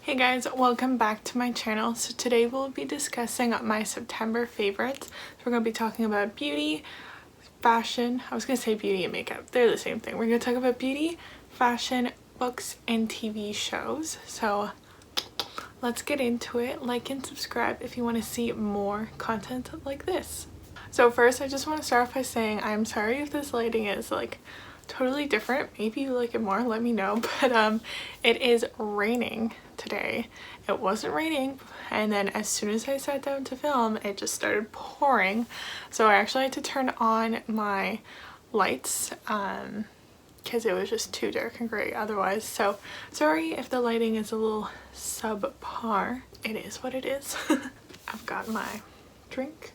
Hey guys, welcome back to my channel. So today we'll be discussing my September favorites. So we're going to be talking about beauty, fashion, I was going to say beauty and makeup, they're the same thing. We're going to talk about beauty, fashion, books, and TV shows. So let's get into it. Like and subscribe if you want to see more content like this. So first I just want to start off by saying I'm sorry if this lighting is like totally different. Maybe you like it more, let me know. But it is raining today. It wasn't raining, and then as soon as I sat down to film it just started pouring, so I actually had to turn on my lights because it was just too dark and gray otherwise. So sorry if the lighting is a little subpar. It is what it is. I've got my drink.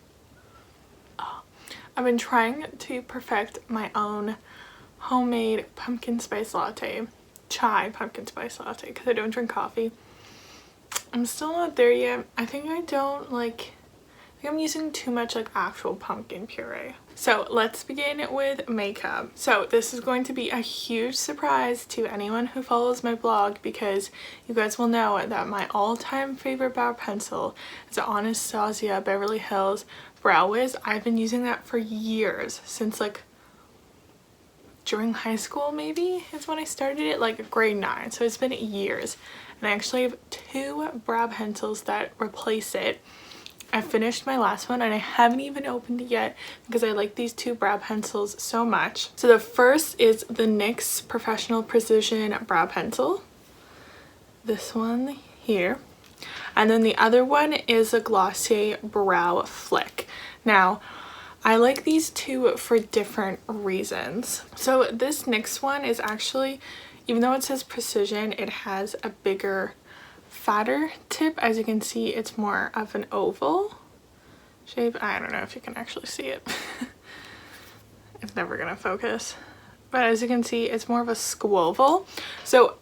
I've been trying to perfect my own homemade pumpkin spice latte, chai pumpkin spice latte, because I don't drink coffee. I'm still not there yet. I think I'm using too much like actual pumpkin puree. So let's begin with makeup. So this is going to be a huge surprise to anyone who follows my blog, because you guys will know that my all-time favorite brow pencil is the Anastasia Beverly Hills Brow Wiz. I've been using that for years, since like during high school maybe is when I started it, like grade 9, so it's been years. And I actually have 2 brow pencils that replace it. I finished my last one and I haven't even opened it yet because I like these 2 brow pencils so much. So the first is the NYX Professional Precision Brow Pencil, this one here, and then the other one is a Glossier Brow Flick. Now I like these 2 for different reasons. So this NYX one is actually, even though it says precision, it has a bigger, fatter tip. As you can see, it's more of an oval shape. I don't know if you can actually see it. It's never gonna focus. But as you can see, it's more of a squoval. So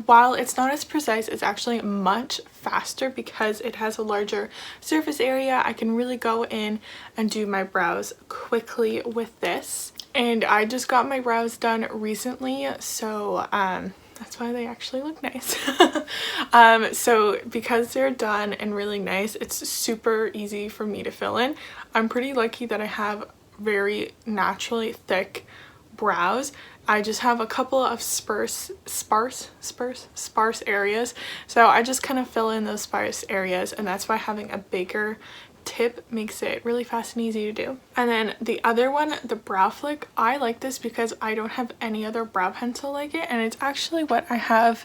while it's not as precise, it's actually much faster because it has a larger surface area. I can really go in and do my brows quickly with this. And I just got my brows done recently, so that's why they actually look nice. So because they're done and really nice, it's super easy for me to fill in. I'm pretty lucky that I have very naturally thick brows. I just have a couple of sparse areas, so I just kind of fill in those sparse areas, and that's why having a bigger tip makes it really fast and easy to do. And then the other one, the Brow Flick, I like this because I don't have any other brow pencil like it, and it's actually what I have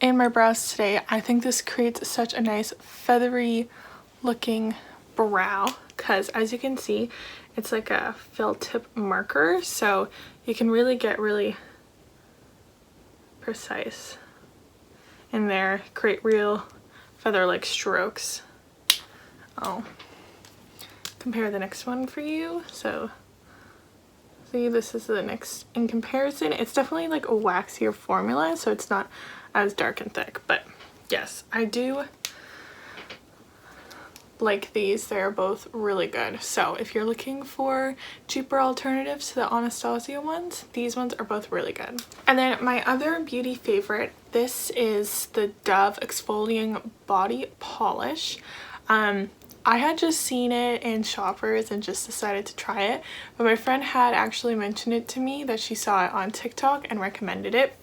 in my brows today. I think this creates such a nice feathery looking brow because, as you can see, it's like a fill tip marker, so you can really get really precise in there, create real feather-like strokes. I'll compare the next one for you. So see, this is the next in comparison. It's definitely like a waxier formula, so it's not as dark and thick, but yes, I do like these. They're both really good. So if you're looking for cheaper alternatives to the Anastasia ones, these ones are both really good. And then my other beauty favorite, this is the Dove Exfoliating Body Polish. I had just seen it in Shoppers and just decided to try it, but my friend had actually mentioned it to me, that she saw it on TikTok and recommended it.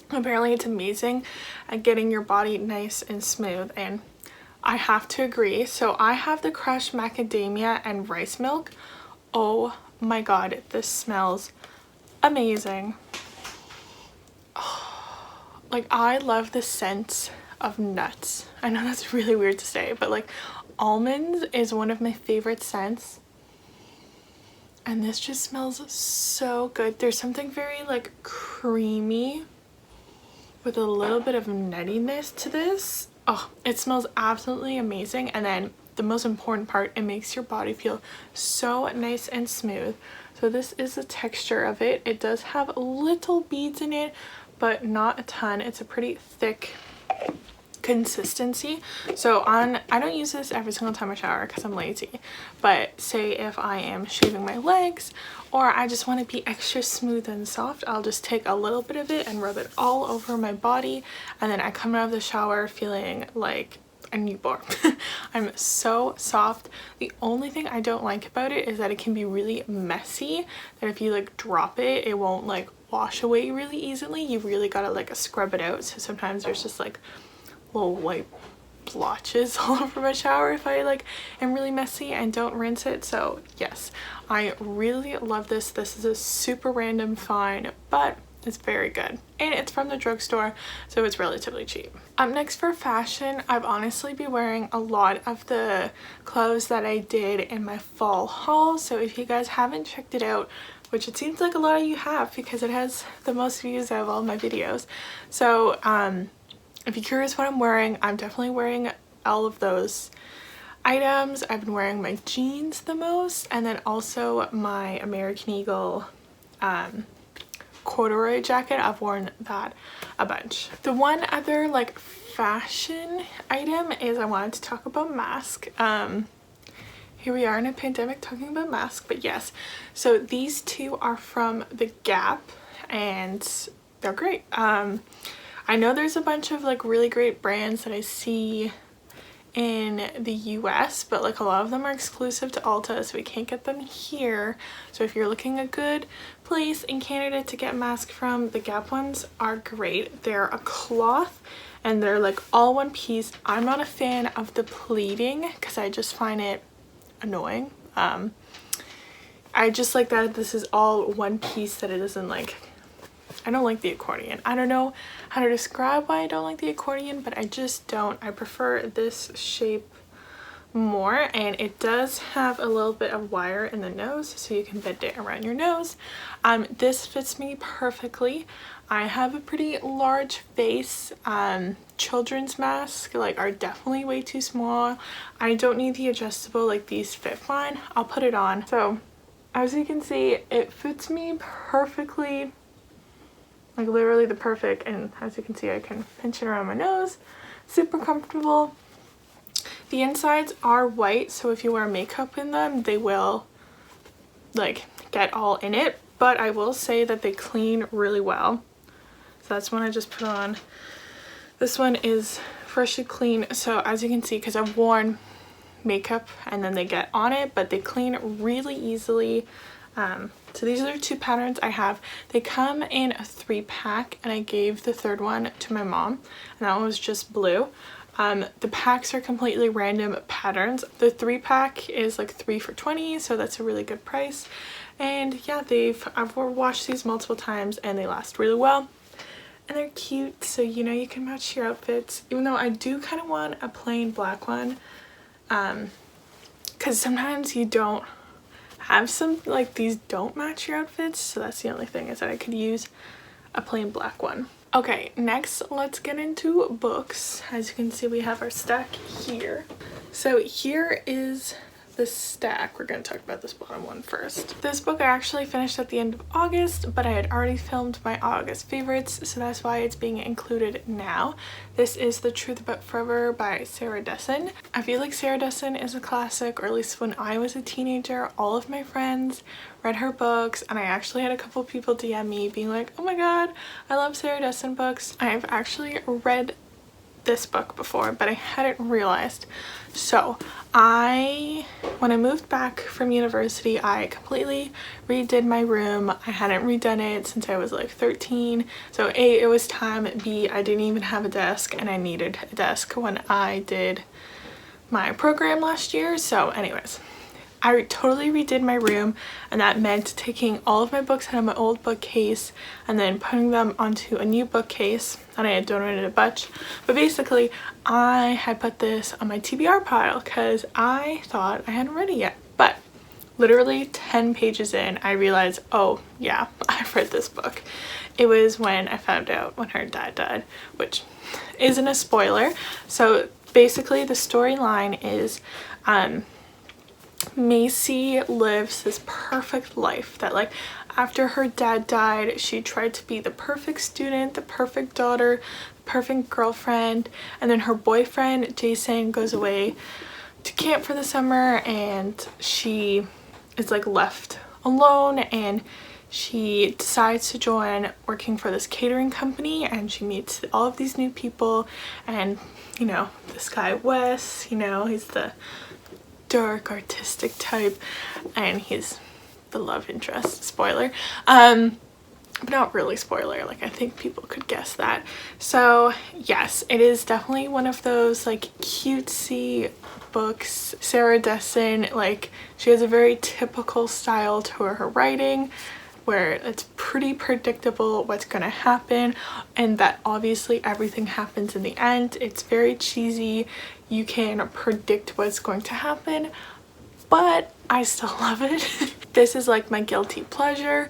Apparently it's amazing at getting your body nice and smooth, and I have to agree. So I have the crushed macadamia and rice milk. Oh my god, this smells amazing. Oh, like I love the scent of nuts. I know that's really weird to say, but like almonds is one of my favorite scents, and this just smells so good. There's something very like creamy with a little bit of nuttiness to this. Oh, it smells absolutely amazing. And then the most important part, it makes your body feel so nice and smooth. So this is the texture of it. It does have little beads in it, but not a ton. It's a pretty thick consistency. So I don't use this every single time I shower because I'm lazy, but say if I am shaving my legs or I just want to be extra smooth and soft, I'll just take a little bit of it and rub it all over my body, and then I come out of the shower feeling like a newborn. I'm so soft. The only thing I don't like about it is that it can be really messy, that if you like drop it, it won't like wash away really easily. You really gotta like scrub it out. So sometimes there's just like little white blotches all over my shower if I like am really messy and don't rinse it. So yes, I really love this. This is a super random find, but it's very good, and it's from the drugstore, so it's relatively cheap. Up next for fashion, I've honestly been wearing a lot of the clothes that I did in my fall haul. So if you guys haven't checked it out, which it seems like a lot of you have because it has the most views out of all my videos, so if you're curious what I'm wearing, I'm definitely wearing all of those items. I've been wearing my jeans the most, and then also my American Eagle corduroy jacket. I've worn that a bunch. The one other like fashion item is I wanted to talk about mask. Here we are in a pandemic talking about masks, but yes, so these two are from the Gap and they're great. I know there's a bunch of like really great brands that I see in the US, but like a lot of them are exclusive to Ulta, so we can't get them here. So if you're looking a good place in Canada to get masks from, the Gap ones are great. They're a cloth and they're like all one piece. I'm not a fan of the pleating because I just find it annoying. I just like that this is all one piece, that it isn't like, I don't like the accordion. I don't know how to describe why I don't like the accordion, but I just don't. I prefer this shape more, and it does have a little bit of wire in the nose so you can bend it around your nose. This fits me perfectly. I have a pretty large face. Children's masks like are definitely way too small. I don't need the adjustable, like these fit fine. I'll put it on. So as you can see, it fits me perfectly. Like literally the perfect, and as you can see I can pinch it around my nose. Super comfortable. The insides are white, so if you wear makeup in them they will like get all in it, but I will say that they clean really well. So that's one I just put on. This one is freshly clean, so as you can see, because I've worn makeup and then they get on it, but they clean really easily. So these are the two patterns I have. They come in a 3-pack, and I gave the third one to my mom, and that one was just blue. The packs are completely random patterns. The 3-pack is like 3 for $20, so that's a really good price. And yeah, I've washed these multiple times and they last really well. And they're cute, so you know you can match your outfits. Even though I do kind of want a plain black one, because sometimes you don't have some, like these don't match your outfits, so that's the only thing, is that I could use a plain black one. Okay, next let's get into books. As you can see, we have our stack here. So here is the stack. We're going to talk about this bottom one first. This book I actually finished at the end of August, but I had already filmed my August favorites, so that's why it's being included now. This is The Truth About Forever by Sarah Dessen. I feel like Sarah Dessen is a classic, or at least when I was a teenager, all of my friends read her books, and I actually had a couple people DM me being like, oh my god, I love Sarah Dessen books. I've actually read this book before, but I hadn't realized. So when I moved back from university, I completely redid my room. I hadn't redone it since I was like 13. So A, it was time. B, I didn't even have a desk, and I needed a desk when I did my program last year. So anyways, I totally redid my room, and that meant taking all of my books out of my old bookcase and then putting them onto a new bookcase, and I had donated a bunch. But basically, I had put this on my TBR pile because I thought I hadn't read it yet. But literally 10 pages in, I realized, oh yeah, I've read this book. It was when I found out when her dad died, which isn't a spoiler. So basically the storyline is Macy lives this perfect life that, like, after her dad died, she tried to be the perfect student, the perfect daughter, the perfect girlfriend, and then her boyfriend Jason goes away to camp for the summer, and she is like left alone, and she decides to join working for this catering company, and she meets all of these new people. And you know, this guy Wes, you know, he's the dark artistic type, and he's the love interest. Spoiler, but not really spoiler, like I think people could guess that. So yes, it is definitely one of those like cutesy books. Sarah Dessen, like, she has a very typical style to her writing, where it's pretty predictable what's gonna happen, and that obviously everything happens in the end. It's very cheesy, you can predict what's going to happen, but I still love it. This is like my guilty pleasure.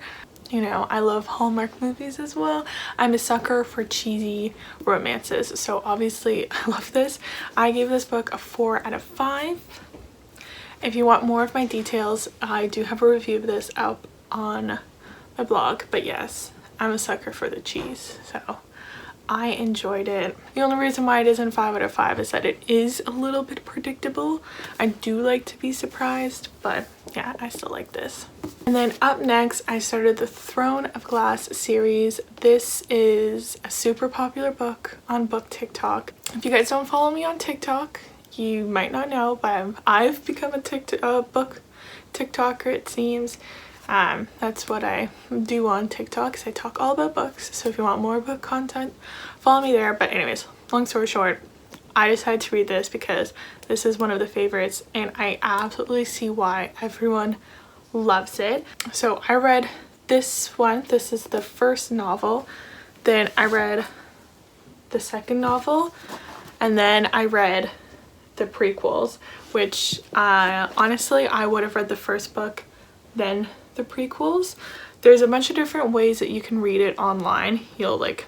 You know, I love Hallmark movies as well. I'm a sucker for cheesy romances, so obviously I love this. I gave this book a 4 out of 5. If you want more of my details, I do have a review of this up on my blog, but yes, I'm a sucker for the cheese, so I enjoyed it. The only reason why it isn't 5 out of 5 is that it is a little bit predictable. I do like to be surprised, but yeah, I still like this. And then up next, I started the Throne of Glass series. This is a super popular book on book TikTok. If you guys don't follow me on TikTok, you might not know, but I've become a book TikToker, it seems. That's what I do on TikTok, because I talk all about books. So if you want more book content, follow me there. But anyways, long story short, I decided to read this because this is one of the favorites, and I absolutely see why everyone loves it. So I read this one. This is the first novel. Then I read the second novel, and then I read the prequels, which honestly I would have read the first book, then the prequels. There's a bunch of different ways that you can read it online. You'll like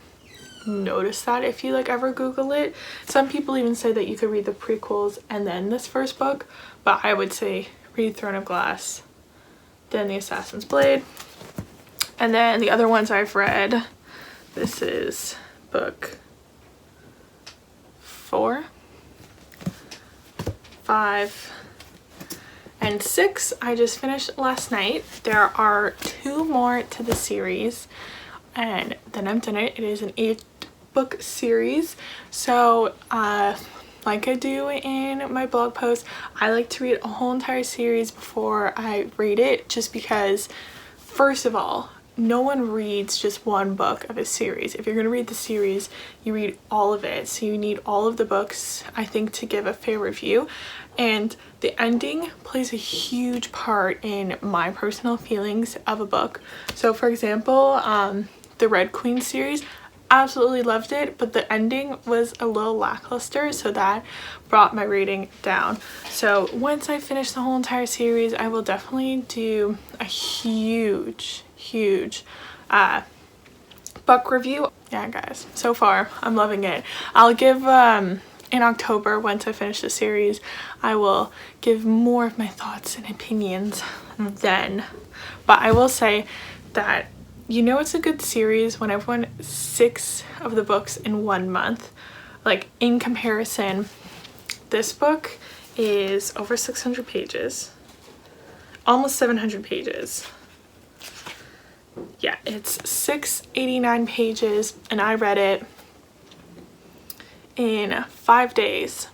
notice that if you like ever Google it. Some people even say that you could read the prequels and then this first book, but I would say read Throne of Glass, then the Assassin's Blade, and then the other ones I've read. This is book 4, 5, and 6 I just finished last night. There are 2 more to the series, and then I'm done it. It is an 8-book series. So like I do in my blog post, I like to read a whole entire series before I read it, just because, first of all, no one reads just one book of a series. If you're going to read the series, you read all of it. So you need all of the books, I think, to give a fair review. And the ending plays a huge part in my personal feelings of a book. So for example, the Red Queen series, absolutely loved it, but the ending was a little lackluster, so that brought my rating down. So once I finish the whole entire series, I will definitely do a huge book review. Yeah guys, so far I'm loving it. I'll give in October, once I finish the series, I will give more of my thoughts and opinions then. But I will say that, you know, it's a good series when I've read 6 of the books in 1 month. Like, in comparison, this book is over 600 pages, almost 700 pages. Yeah, it's 689 pages, and I read it in 5 days.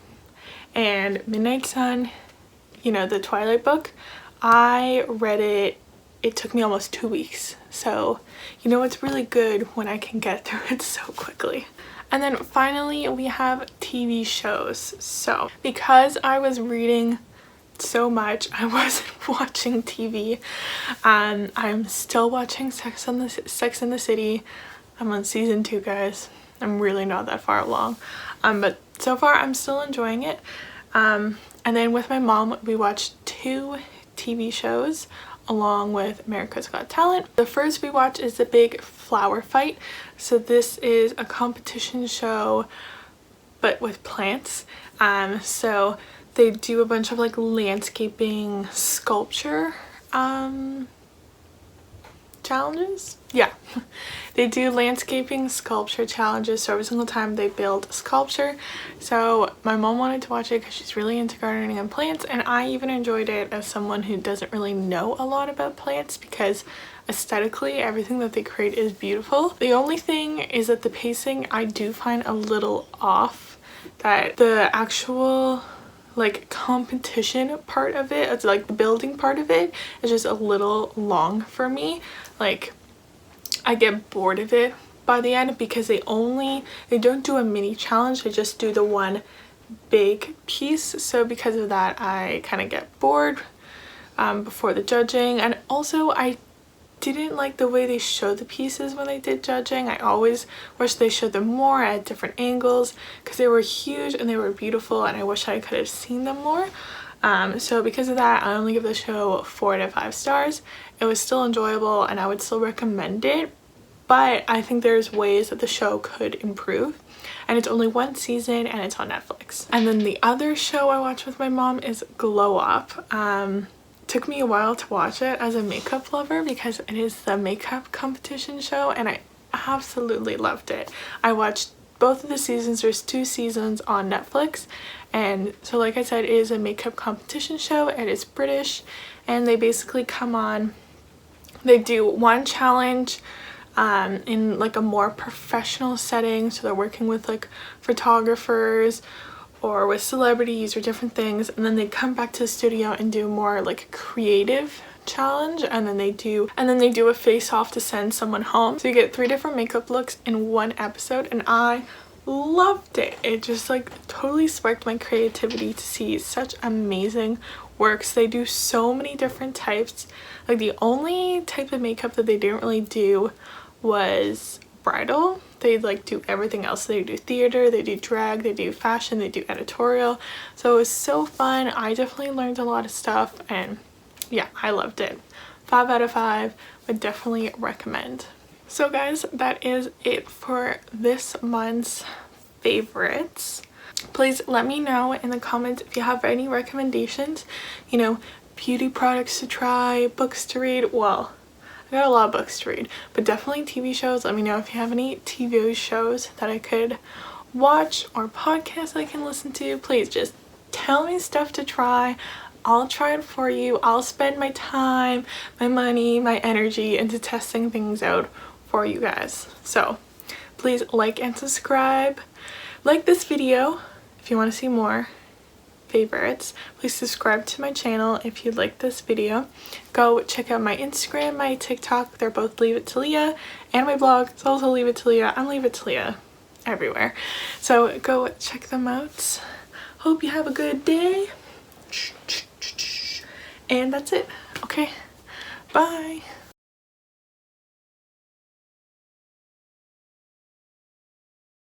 And Midnight Sun, you know, the Twilight book, I read it, it took me almost 2 weeks. So, you know, it's really good when I can get through it so quickly. And then finally we have TV shows. So because I was reading so much, I wasn't watching TV. I'm still watching Sex and the City. I'm on season 2, guys. I'm really not that far along, but so far I'm still enjoying it. And then with my mom, we watched 2 TV shows along with America's Got Talent. The first we watched is The Big Flower Fight. So this is a competition show, but with plants. So they do a bunch of like landscaping sculpture challenges. Yeah, they do landscaping sculpture challenges, so every single time they build a sculpture. So my mom wanted to watch it because she's really into gardening and plants, and I even enjoyed it as someone who doesn't really know a lot about plants, because aesthetically everything that they create is beautiful. The only thing is that the pacing I do find a little off, that the actual like competition part of it, it's like the building part of it, is just a little long for me. Like I get bored of it by the end, because they don't do a mini challenge, they just do the one big piece. So because of that I kind of get bored before the judging. And also I didn't like the way they showed the pieces when they did judging. I always wish they showed them more at different angles, because they were huge and they were beautiful, and I wish I could have seen them more. So because of that, I only give the show 4 out of 5 stars. It was still enjoyable and I would still recommend it, but I think there's ways that the show could improve. And it's only 1 season and it's on Netflix. And then the other show I watch with my mom is Glow Up. Took me a while to watch it as a makeup lover, because it is the makeup competition show, and I absolutely loved it. I watched both of the seasons. There's 2 seasons on Netflix, and so like I said, it is a makeup competition show. It is British, and they basically come on, they do one challenge in like a more professional setting, so they're working with like photographers or with celebrities or different things, and then they come back to the studio and do more like creative challenge, and then they do a face off to send someone home. So you get 3 different makeup looks in 1 episode, and I loved it. It just like totally sparked my creativity to see such amazing works. They do so many different types. Like the only type of makeup that they didn't really do was bridal. They like do everything else. They do theater, they do drag, they do fashion, they do editorial. So it was so fun. I definitely learned a lot of stuff, and yeah, I loved it. 5 out of 5, would definitely recommend. So guys, that is it for this month's favorites. Please let me know in the comments if you have any recommendations, you know, beauty products to try, books to read. Well, I got a lot of books to read, but definitely TV shows. Let me know if you have any TV shows that I could watch or podcasts I can listen to. Please just tell me stuff to try. I'll try it for you. I'll spend my time, my money, my energy into testing things out for you guys. So please like and subscribe. Like this video if you want to see more favorites. Please subscribe to my channel if you like this video. Go check out my Instagram, my TikTok. They're both Leave It to Leah, and my blog. It's also Leave It to Leah. I'm Leave It to Leah everywhere. So go check them out. Hope you have a good day. And that's it. Okay. Bye.